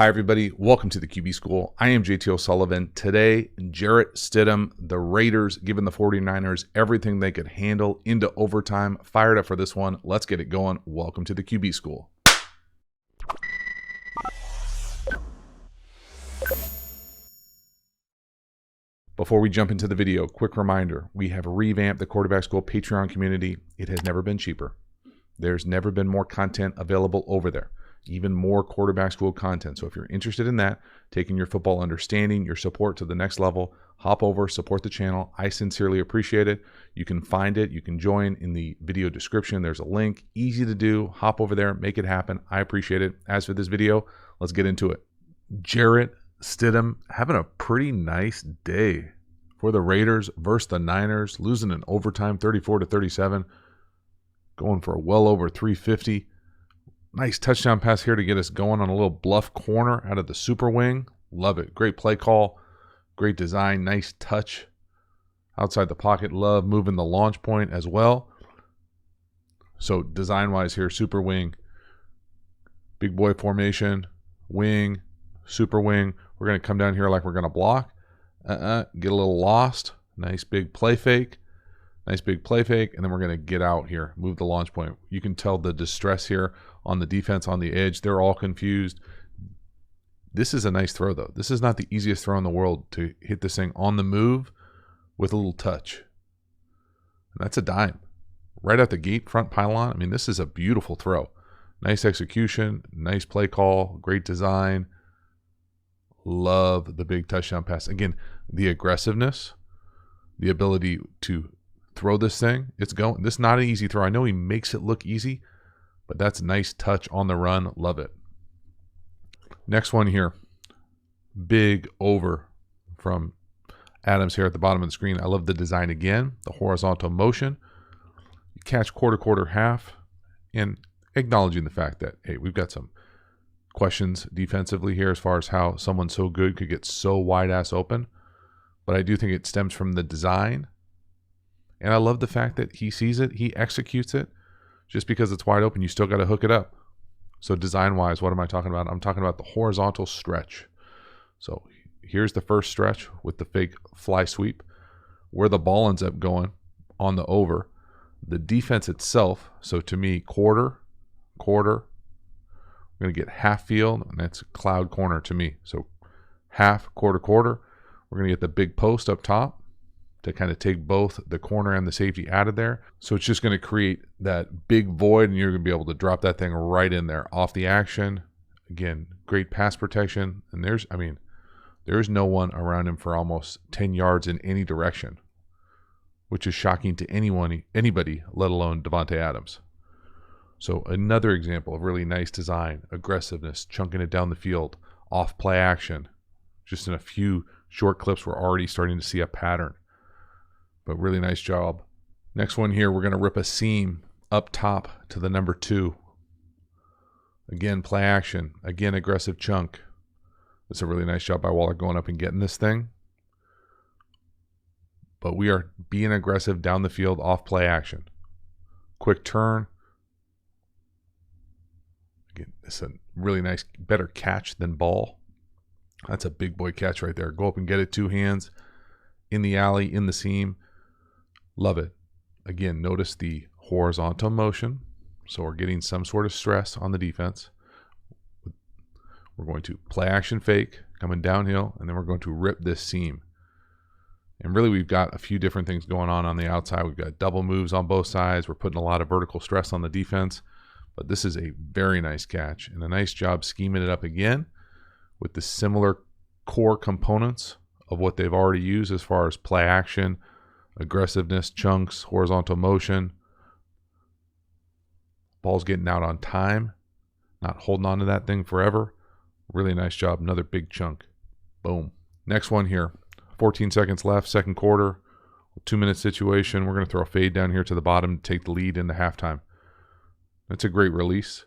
Hi, everybody. Welcome to the QB School. I am JT O'Sullivan. Today, Jarrett Stidham, the Raiders, giving the 49ers everything they could handle into overtime. Fired up for this one. Let's get it going. Welcome to the QB School. Before we jump into the video, quick reminder, we have revamped the Quarterback School Patreon community. It has never been cheaper. There's never been more content available over there. Even more Quarterback School content. So if you're interested in that, taking your football understanding, your support to the next level, hop over, support the channel. I sincerely appreciate it. You can find it. You can join in the video description. There's a link. Easy to do. Hop over there. Make it happen. I appreciate it. As for this video, let's get into it. Jarrett Stidham having a pretty nice day for the Raiders versus the Niners, losing in overtime 34-37, going for well over 350. Nice touchdown pass here to get us going on a little bluff corner out of the super wing. Love it. Great play call. Great design. Nice touch outside the pocket. Love moving the launch point as well. So design-wise here, super wing, big boy formation, wing, super wing. We're going to come down here like we're going to block. Get a little lost. Nice big play fake. Nice big play fake, and then we're going to get out here, move the launch point. You can tell the distress here on the defense on the edge. They're all confused. This is a nice throw, though. This is not the easiest throw in the world to hit this thing on the move with a little touch. And that's a dime. Right out the gate, front pylon. I mean, this is a beautiful throw. Nice execution, nice play call, great design. Love the big touchdown pass. Again, the aggressiveness, the ability to throw this thing, it's going. This is not an easy throw. I know he makes it look easy, but that's a nice touch on the run. Love it. Next one here. Big over from Adams here at the bottom of the screen. I love the design again. The horizontal motion. You catch quarter, half, and acknowledging the fact that, hey, we've got some questions defensively here as far as how someone so good could get so wide-ass open. But I do think it stems from the design. And I love the fact that he sees it, he executes it. Just because it's wide open, you still got to hook it up. So design-wise, what am I talking about? I'm talking about the horizontal stretch. So here's the first stretch with the fake fly sweep. Where the ball ends up going on the over. The defense itself, so to me, quarter. We're going to get half field, and that's cloud corner to me. So half, quarter. We're going to get the big post up top to kind of take both the corner and the safety out of there. So it's just going to create that big void, and you're going to be able to drop that thing right in there off the action. Again, great pass protection. And there's no one around him for almost 10 yards in any direction, which is shocking to anybody, let alone Davante Adams. So another example of really nice design, aggressiveness, chunking it down the field, off play action. Just in a few short clips, we're already starting to see a pattern. But really nice job. Next one here, we're going to rip a seam up top to the number 2. Again, play action. Again, aggressive chunk. That's a really nice job by Waller going up and getting this thing. But we are being aggressive down the field off play action. Quick turn. Again, it's a really nice, better catch than ball. That's a big boy catch right there. Go up and get it 2 hands in the alley, in the seam. Love it. Again, notice the horizontal motion. So we're getting some sort of stress on the defense. We're going to play action fake, coming downhill, and then we're going to rip this seam. And really, we've got a few different things going on the outside. We've got double moves on both sides. We're putting a lot of vertical stress on the defense. But this is a very nice catch and a nice job scheming it up again with the similar core components of what they've already used as far as play action, aggressiveness, chunks, horizontal motion. Ball's getting out on time, not holding on to that thing forever. Really nice job. Another big chunk. Boom. Next one here. 14 seconds left, second quarter. 2-minute situation. We're going to throw a fade down here to the bottom to take the lead into halftime. That's a great release.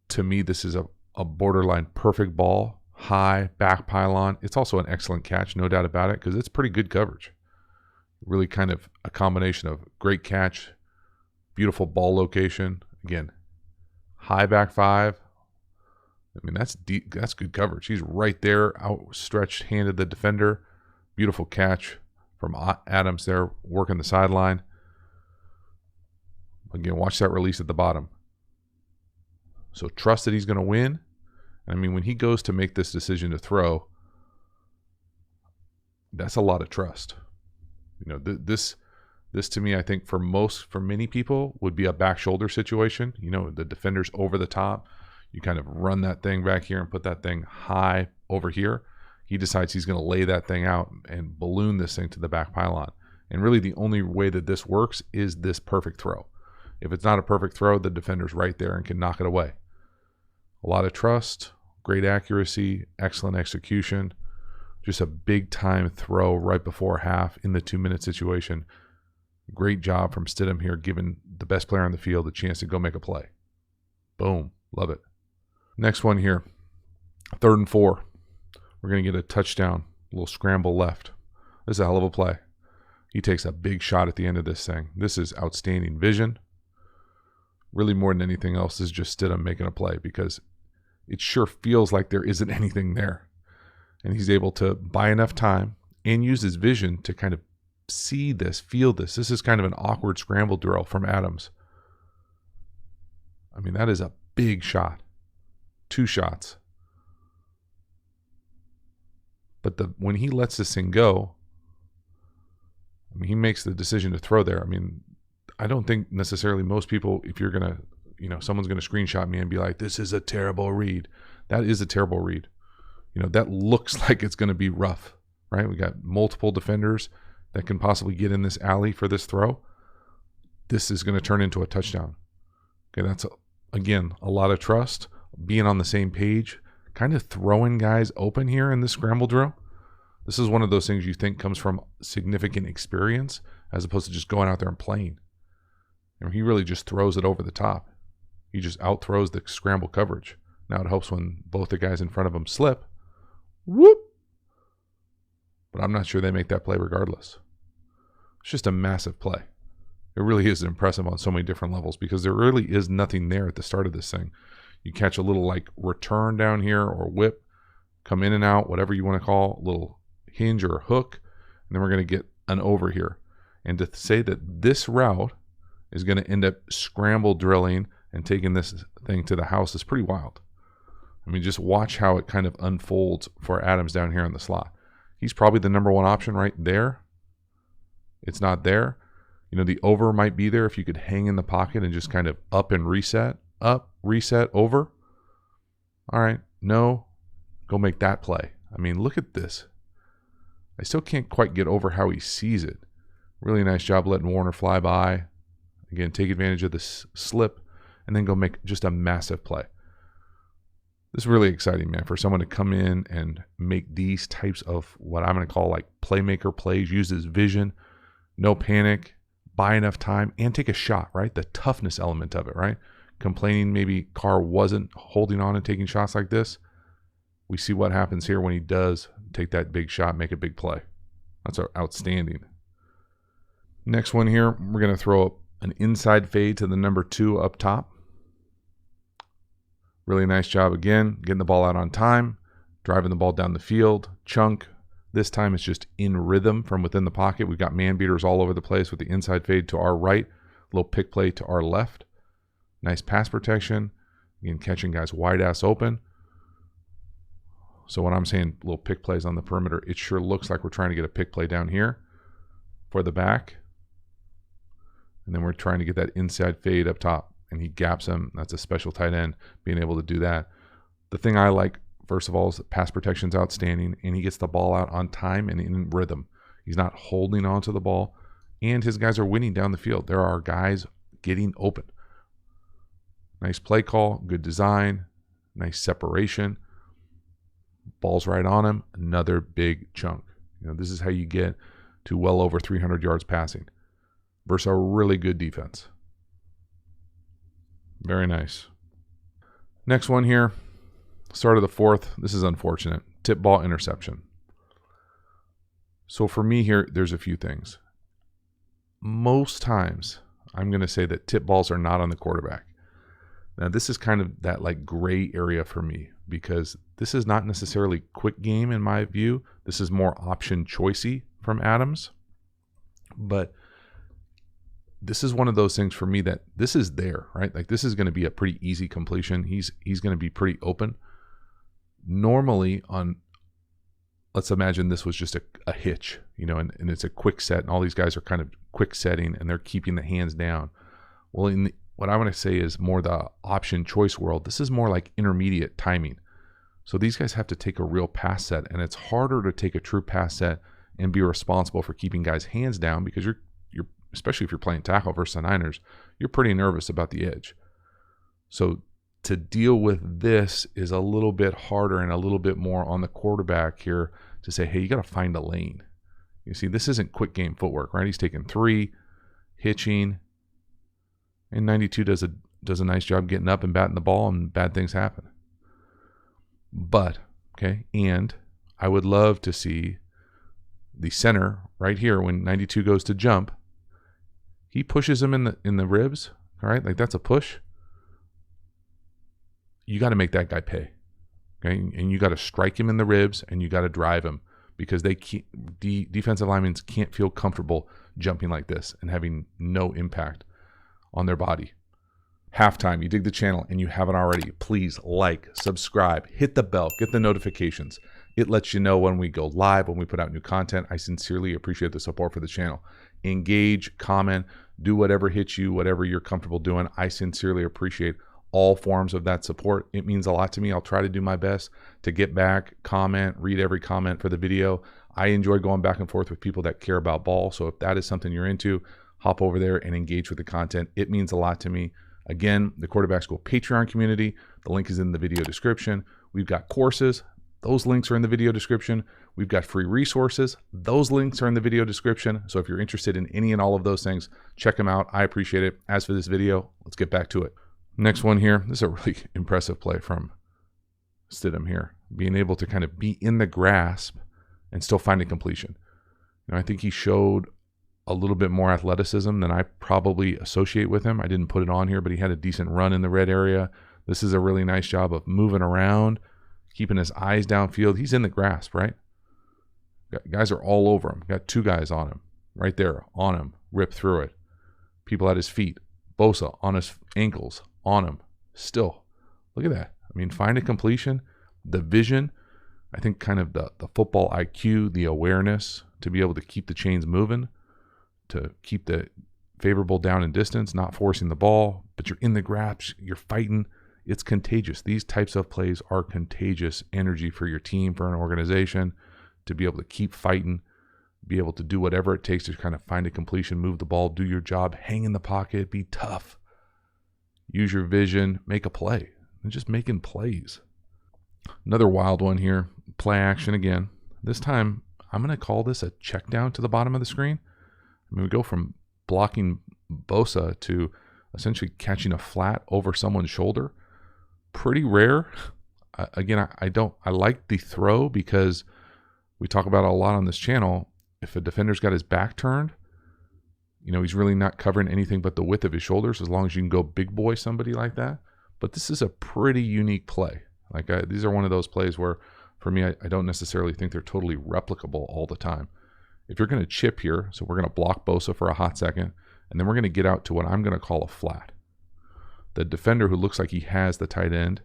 To me, this is a borderline perfect ball. High, back pylon. It's also an excellent catch, no doubt about it, because it's pretty good coverage. Really kind of a combination of great catch, beautiful ball location. Again, high back 5, I mean, that's deep. That's good coverage. He's right there, outstretched hand of the defender. Beautiful catch from Adams there, working the sideline. Again, watch that release at the bottom. So trust that he's going to win. I mean, when he goes to make this decision to throw, that's a lot of trust. You know, this to me, I think for many people would be a back shoulder situation. You know, the defender's over the top. You kind of run that thing back here and put that thing high over here. He decides he's going to lay that thing out and balloon this thing to the back pylon. And really the only way that this works is this perfect throw. If it's not a perfect throw, the defender's right there and can knock it away. A lot of trust, great accuracy, excellent execution. Just a big time throw right before half in the 2-minute situation. Great job from Stidham here, giving the best player on the field a chance to go make a play. Boom. Love it. Next one here. 3rd and 4. We're going to get a touchdown. A little scramble left. This is a hell of a play. He takes a big shot at the end of this thing. This is outstanding vision. Really more than anything else, this is just Stidham making a play because it sure feels like there isn't anything there. And he's able to buy enough time and use his vision to kind of see this, feel this. This is kind of an awkward scramble drill from Adams. I mean, that is a big shot. 2 shots. But when he lets this thing go, I mean, he makes the decision to throw there. I mean, I don't think necessarily most people, if you're going to, you know, someone's going to screenshot me and be like, this is a terrible read. That is a terrible read. You know, that looks like it's going to be rough, right? We got multiple defenders that can possibly get in this alley for this throw. This is going to turn into a touchdown. Okay, that's, again, a lot of trust, being on the same page, kind of throwing guys open here in this scramble drill. This is one of those things you think comes from significant experience as opposed to just going out there and playing. You know, he really just throws it over the top. He just out-throws the scramble coverage. Now it helps when both the guys in front of him slip. Whoop! But I'm not sure they make that play regardless. It's just a massive play. It really is impressive on so many different levels because there really is nothing there at the start of this thing. You catch a little like return down here or whip, come in and out, whatever you want to call, a little hinge or a hook, and then we're going to get an over here. And to say that this route is going to end up scramble drilling and taking this thing to the house is pretty wild. I mean, just watch how it kind of unfolds for Adams down here in the slot. He's probably the number 1 option right there. It's not there. You know, the over might be there if you could hang in the pocket and just kind of up and reset. Up, reset, over. All right, no, go make that play. I mean, look at this. I still can't quite get over how he sees it. Really nice job letting Warner fly by. Again, take advantage of this slip and then go make just a massive play. This is really exciting, man, for someone to come in and make these types of what I'm going to call like playmaker plays, use his vision, no panic, buy enough time, and take a shot, right? The toughness element of it, right? Complaining maybe Carr wasn't holding on and taking shots like this. We see what happens here when he does take that big shot, make a big play. That's outstanding. Next one here, we're going to throw up an inside fade to the number 2 up top. Really nice job again, getting the ball out on time, driving the ball down the field, chunk. This time it's just in rhythm from within the pocket. We've got man beaters all over the place with the inside fade to our right, little pick play to our left. Nice pass protection, again, catching guys wide ass open. So when I'm saying little pick plays on the perimeter, it sure looks like we're trying to get a pick play down here for the back. And then we're trying to get that inside fade up top. And he gaps him. That's a special tight end, being able to do that. The thing I like, first of all, is that pass protection's outstanding, and he gets the ball out on time and in rhythm. He's not holding on to the ball, and his guys are winning down the field. There are guys getting open. Nice play call, good design, nice separation. Ball's right on him. Another big chunk. You know, this is how you get to well over 300 yards passing versus a really good defense. Very nice. Next one here, start of the 4th. This is unfortunate. Tip ball interception. So for me here, there's a few things. Most times, I'm going to say that tip balls are not on the quarterback. Now, this is kind of that like gray area for me because this is not necessarily quick game in my view. This is more option choicey from Adams. But this is one of those things for me that this is there, right? Like this is going to be a pretty easy completion. He's going to be pretty open. Normally on, let's imagine this was just a hitch, and it's a quick set and all these guys are kind of quick setting and they're keeping the hands down. Well, what I want to say is more the option choice world. This is more like intermediate timing. So these guys have to take a real pass set, and it's harder to take a true pass set and be responsible for keeping guys' hands down because you're especially if you're playing tackle versus the Niners, you're pretty nervous about the edge. So to deal with this is a little bit harder and a little bit more on the quarterback here to say, hey, you got to find a lane. You see, this isn't quick game footwork, right? He's taking 3, hitching, and 92 does a nice job getting up and batting the ball, and bad things happen. But, okay, and I would love to see the center right here when 92 goes to jump, he pushes him in the ribs, all right? Like that's a push. You got to make that guy pay, okay? And you got to strike him in the ribs and you got to drive him because defensive linemen can't feel comfortable jumping like this and having no impact on their body. Halftime, you dig the channel and you haven't already, please like, subscribe, hit the bell, get the notifications. It lets you know when we go live, when we put out new content. I sincerely appreciate the support for the channel. Engage, comment, do whatever hits you, whatever you're comfortable doing. I sincerely appreciate all forms of that support. It means a lot to me. I'll try to do my best to get back, comment, read every comment for the video. I enjoy going back and forth with people that care about ball. So if that is something you're into, hop over there and engage with the content. It means a lot to me. Again, the Quarterback School Patreon community, the link is in the video description. We've got courses. Those links are in the video description. We've got free resources. Those links are in the video description. So if you're interested in any and all of those things, check them out. I appreciate it. As for this video, let's get back to it. Next one here. This is a really impressive play from Stidham here. Being able to kind of be in the grasp and still find a completion. I think he showed a little bit more athleticism than I probably associate with him. I didn't put it on here, but he had a decent run in the red area. This is a really nice job of moving around, keeping his eyes downfield. He's in the grasp, right? Guys are all over him. Got 2 guys on him, right there, on him, rip through it. People at his feet. Bosa on his ankles, on him, still. Look at that. I mean, find a completion, the vision, I think kind of the football IQ, the awareness to be able to keep the chains moving, to keep the favorable down and distance, not forcing the ball, but you're in the grasp, you're fighting. It's contagious. These types of plays are contagious energy for your team, for an organization, to be able to keep fighting, be able to do whatever it takes to kind of find a completion, move the ball, do your job, hang in the pocket, be tough, use your vision, make a play. And just making plays. Another wild one here, play action again. This time, I'm going to call this a check down to the bottom of the screen. I mean, we go from blocking Bosa to essentially catching a flat over someone's shoulder. Pretty rare. Again, I like the throw because we talk about it a lot on this channel. If a defender's got his back turned, he's really not covering anything but the width of his shoulders as long as you can go big boy somebody like that. But this is a pretty unique play. These are one of those plays where, for me, I don't necessarily think they're totally replicable all the time. If you're going to chip here, so we're going to block Bosa for a hot second, and then we're going to get out to what I'm going to call a flat. The defender who looks like he has the tight end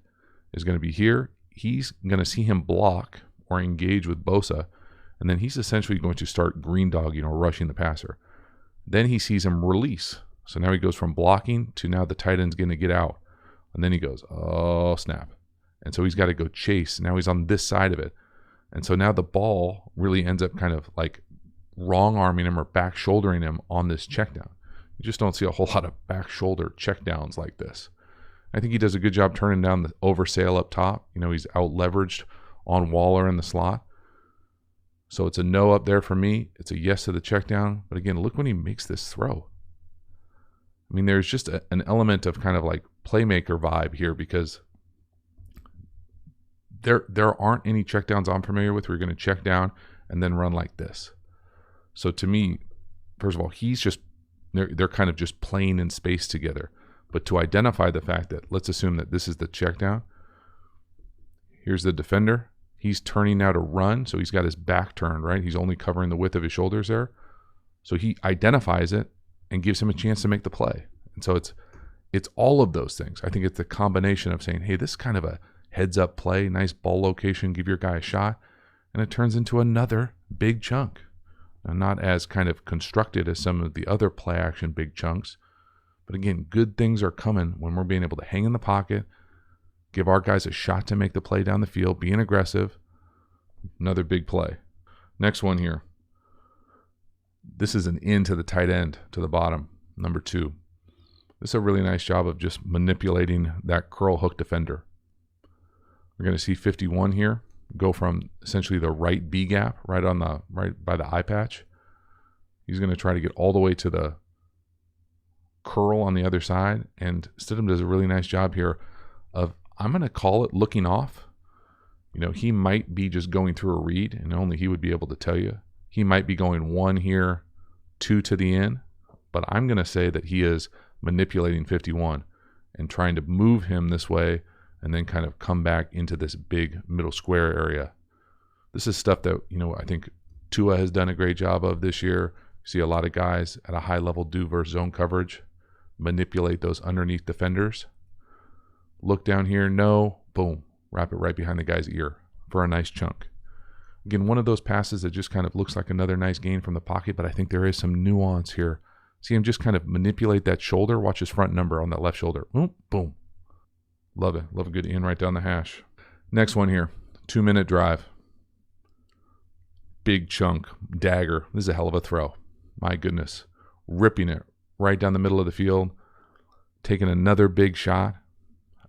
is going to be here. He's going to see him block or engage with Bosa, and then he's essentially going to start green dogging or rushing the passer. Then he sees him release. So now he goes from blocking to now the tight end's going to get out. And then he goes, oh, snap. And so he's got to go chase. Now he's on this side of it. And so now the ball really ends up kind of like wrong arming him or back shouldering him on this check down. You just don't see a whole lot of back shoulder check downs like this. I think he does a good job turning down the oversail up top. He's out leveraged on Waller in the slot. So it's a no up there for me. It's a yes to the check down. But again, look when he makes this throw. I mean, there's just an element of kind of like playmaker vibe here because there aren't any checkdowns I'm familiar with where you're going to check down and then run like this. So to me, first of all, they're kind of just playing in space together. But to identify the fact that, let's assume that this is the check down. Here's the defender. He's turning now to run, so he's got his back turned, right? He's only covering the width of his shoulders there. So he identifies it and gives him a chance to make the play. And so it's all of those things. I think it's the combination of saying, hey, this is kind of a heads-up play, nice ball location, give your guy a shot, and it turns into another big chunk. Now, not as kind of constructed as some of the other play-action big chunks, but again, good things are coming when we're being able to hang in the pocket, give our guys a shot to make the play down the field, being aggressive. Another big play. Next one here. This is an in to the tight end to the bottom, number 2. This is a really nice job of just manipulating that curl hook defender. We're going to see 51 here go from essentially the right B gap, right by the eye patch. He's going to try to get all the way to the curl on the other side, and Stidham does a really nice job here of, I'm going to call it looking off. You know, he might be just going through a read, and only he would be able to tell you. He might be going 1 here, 2 to the in, but I'm going to say that he is manipulating 51 and trying to move him this way and then kind of come back into this big middle square area. This is stuff that, you know, I think Tua has done a great job of this year. You see a lot of guys at a high level do versus zone coverage, manipulate those underneath defenders. Look down here, no, boom, wrap it right behind the guy's ear for a nice chunk. Again, one of those passes that just kind of looks like another nice gain from the pocket, but I think there is some nuance here. See him just kind of manipulate that shoulder. Watch his front number on that left shoulder. Boom, boom. Love it. Love a good in right down the hash. Next one here, 2-minute drive. Big chunk, dagger. This is a hell of a throw. My goodness. Ripping it right down the middle of the field. Taking another big shot.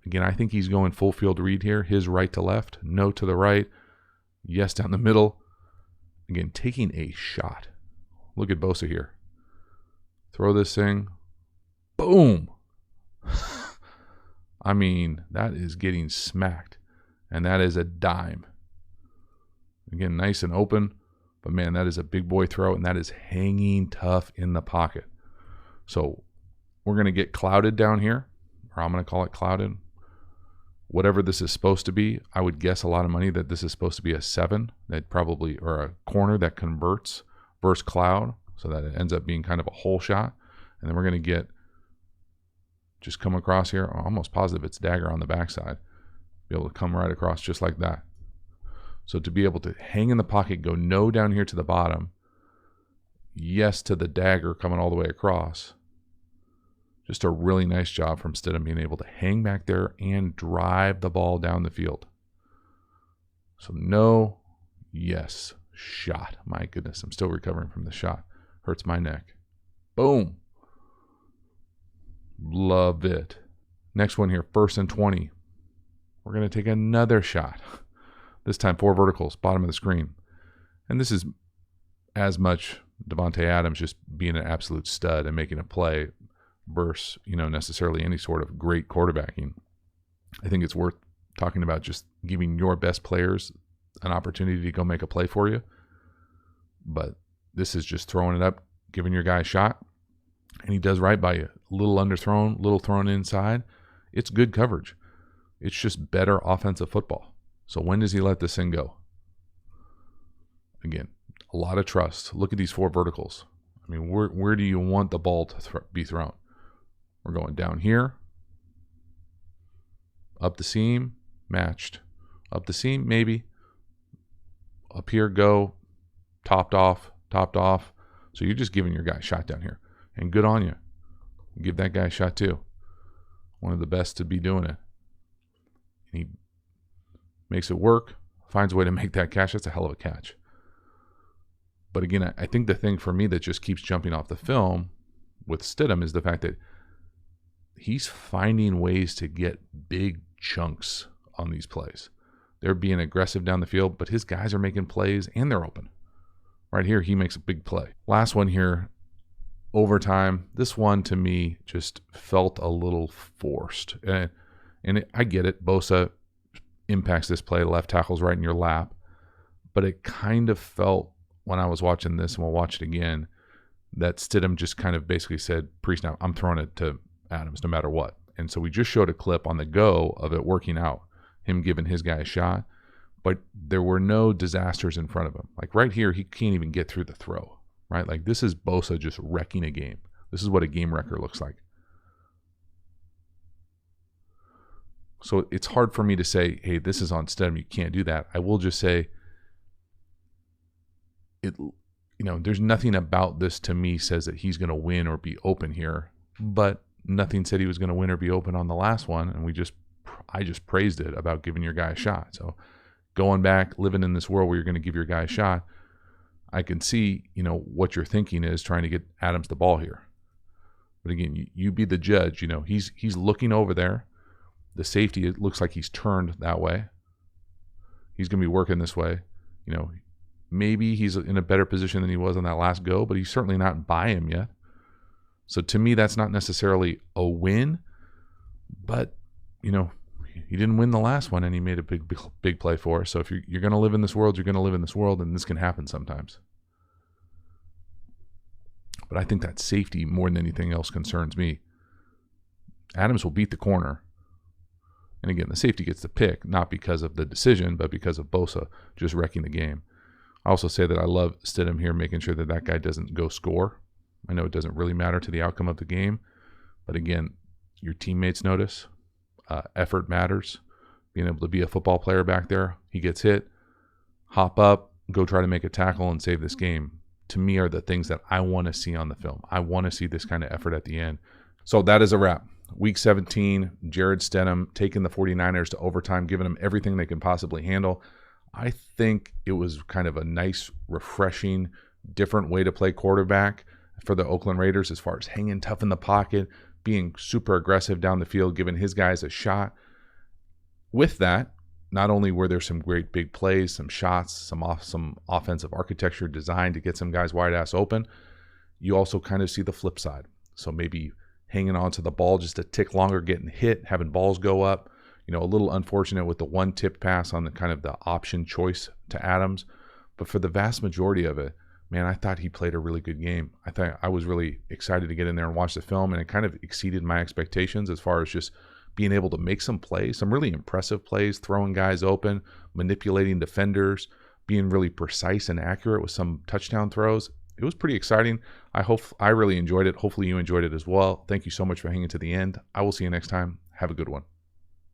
Again, I think he's going full field read here. His right to left, no to the right. Yes down the middle. Again, taking a shot. Look at Bosa here. Throw this thing. Boom. I mean, that is getting smacked. And that is a dime. Again, nice and open. But man, that is a big boy throw. And that is hanging tough in the pocket. So we're going to get clouded down here. Or I'm going to call it clouded. Whatever this is supposed to be, I would guess a lot of money that this is supposed to be a 7. That probably, or a corner that converts versus cloud. So that it ends up being kind of a hole shot. And then we're going to get, just come across here. I'm almost positive it's dagger on the backside. Be able to come right across just like that. So to be able to hang in the pocket, go no down here to the bottom. Yes to the dagger coming all the way across. Just a really nice job from Stidham being able to hang back there and drive the ball down the field. So no, yes, shot. My goodness, I'm still recovering from the shot. Hurts my neck. Boom. Love it. Next one here, 1st and 20. We're going to take another shot. This time 4 verticals, bottom of the screen. And this is as much Devontae Adams just being an absolute stud and making a play versus, you know, necessarily any sort of great quarterbacking. I think it's worth talking about just giving your best players an opportunity to go make a play for you. But this is just throwing it up, giving your guy a shot. And he does right by you. A little underthrown, little thrown inside. It's good coverage. It's just better offensive football. So when does he let this thing go? Again, a lot of trust. Look at these 4 verticals. I mean, where do you want the ball to be thrown? We're going down here. Up the seam, matched. Up the seam, maybe. Up here, go. Topped off. So you're just giving your guy a shot down here. And good on you. Give that guy a shot too. One of the best to be doing it. And he makes it work. Finds a way to make that catch. That's a hell of a catch. But again, I think the thing for me that just keeps jumping off the film with Stidham is the fact that he's finding ways to get big chunks on these plays. They're being aggressive down the field, but his guys are making plays and they're open. Right here, he makes a big play. Last one here, overtime. This one to me just felt a little forced. I get it. Bosa impacts this play. Left tackle's right in your lap. But it kind of felt when I was watching this, and we'll watch it again, that Stidham just kind of basically said, Priest, now I'm throwing it to Adams no matter what. And so we just showed a clip on the go of it working out, him giving his guy a shot, but there were no disasters in front of him. Like right here, he can't even get through the throw, right? Like this is Bosa just wrecking a game. This is what a game wrecker looks like. So it's hard for me to say, hey, this is on Stidham, you can't do that. I will just say, there's nothing about this to me says that he's going to win or be open here, but nothing said he was going to win or be open on the last one, and I just praised it about giving your guy a shot. So going back, living in this world where you're going to give your guy a shot, I can see, what you're thinking is trying to get Adams the ball here. But again, you be the judge. He's looking over there. The safety, it looks like he's turned that way. He's going to be working this way. Maybe he's in a better position than he was on that last go, but he's certainly not by him yet. So to me, that's not necessarily a win, but, he didn't win the last one and he made a big play for us. So if you're going to live in this world, you're going to live in this world, and this can happen sometimes. But I think that safety more than anything else concerns me. Adams will beat the corner. And again, the safety gets the pick, not because of the decision, but because of Bosa just wrecking the game. I also say that I love Stidham here, making sure that guy doesn't go score. I know it doesn't really matter to the outcome of the game, but again, your teammates notice. Effort matters. Being able to be a football player back there, he gets hit, hop up, go try to make a tackle and save this game, to me are the things that I want to see on the film. I want to see this kind of effort at the end. So that is a wrap. Week 17, Jarrett Stidham taking the 49ers to overtime, giving them everything they can possibly handle. I think it was kind of a nice, refreshing, different way to play quarterback for the Oakland Raiders as far as hanging tough in the pocket, being super aggressive down the field, giving his guys a shot. With that, not only were there some great big plays, some shots, some offensive architecture designed to get some guys wide ass open, you also kind of see the flip side. So maybe hanging on to the ball just a tick longer, getting hit, having balls go up. A little unfortunate with the one tip pass on the kind of the option choice to Adams. But for the vast majority of it, man, I thought he played a really good game. I was really excited to get in there and watch the film, and it kind of exceeded my expectations as far as just being able to make some plays, some really impressive plays, throwing guys open, manipulating defenders, being really precise and accurate with some touchdown throws. It was pretty exciting. I really enjoyed it. Hopefully you enjoyed it as well. Thank you so much for hanging to the end. I will see you next time. Have a good one.